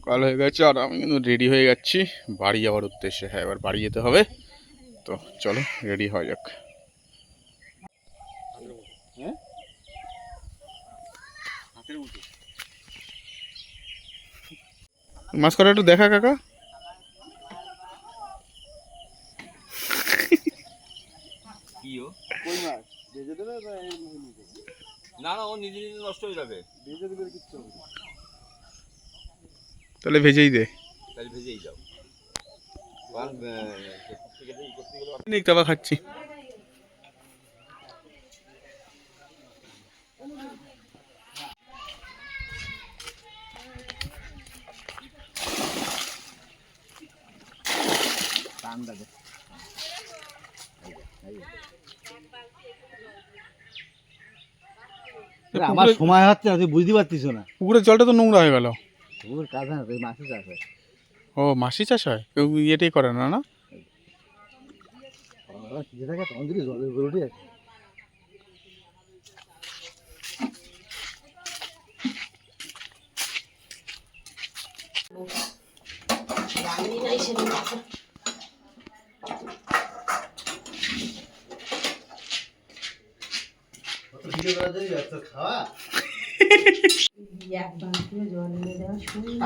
সকাল হয়ে গেছে আর আমি কিন্তু রেডি হয়ে যাচ্ছি বাড়ি যাওয়ার উদ্দেশ্যে। হ্যাঁ, এবার বাড়ি যেতে হবে, তো চলো রেডি হওয়া যাক। মাছ করা একটু দেখা কাকা। না না, ও নিজে নিজে নষ্ট হয়ে যাবে। তাহলে ভেজেই দে, তাহলে ভেজেই যাও। তারপর খাচ্ছি। আমার সময় হচ্ছে না, তুই বুঝতে পারছিস না। পুকুরের জলটা তো নোংরা হয়ে গেল। পুকুর কাজ না, তুই মাছের চাষ হয়। ও, মাছি চাষ হয়? কেউ ইয়েটাই করে না না? ঠিক থাকে তখন যদি জলের উপরে উঠে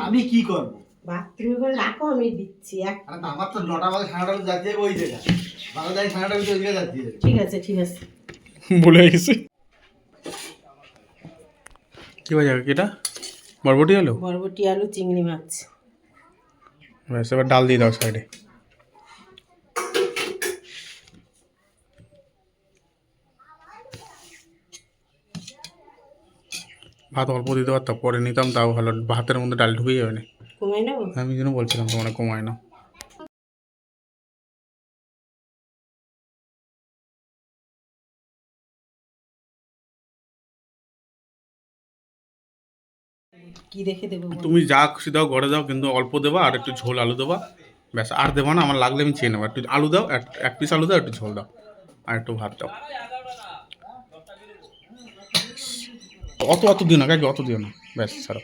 আমি কি করবো? বাথরুমে করে রাখো, আমি দিচ্ছি। আমার তো 9টা বাজে, 9টা যাচ্ছে ওই জায়গা বারো যাই, 9টা ওই জায়গায় যাচ্ছি। ঠিক আছে ঠিক আছে। ভুলে গেছি। কি বাজার এটা? বরবটি আলু? বরবটি আলু চিংড়ি মাছ। ব্যাস, এবার ডাল দিয়ে দাও সাইডে। ভাত অল্প দিতে পারতাম, পরে নিতাম তাও ভালো, ভাতের মধ্যে ডাল ঢুকে যাবে না। কমাই নেবো? আমি যেন বলছিলাম তোমার কমায় না। কি দেখে দেবো? তুমি যা খুশি দাও, ঘরে দাও, কিন্তু অল্প দেবা আর একটু ঝোল আলু দেবা। ব্যাস, আর দেবো না, আমার লাগলে আমি চেয়ে নেবো। একটু আলু দাও, এক পিস আলু দাও, একটু ঝোল দাও, আর একটু ভাত দাও। অত অত দিও না কাকি, অত দিও না, ব্যাস ছাড়ো।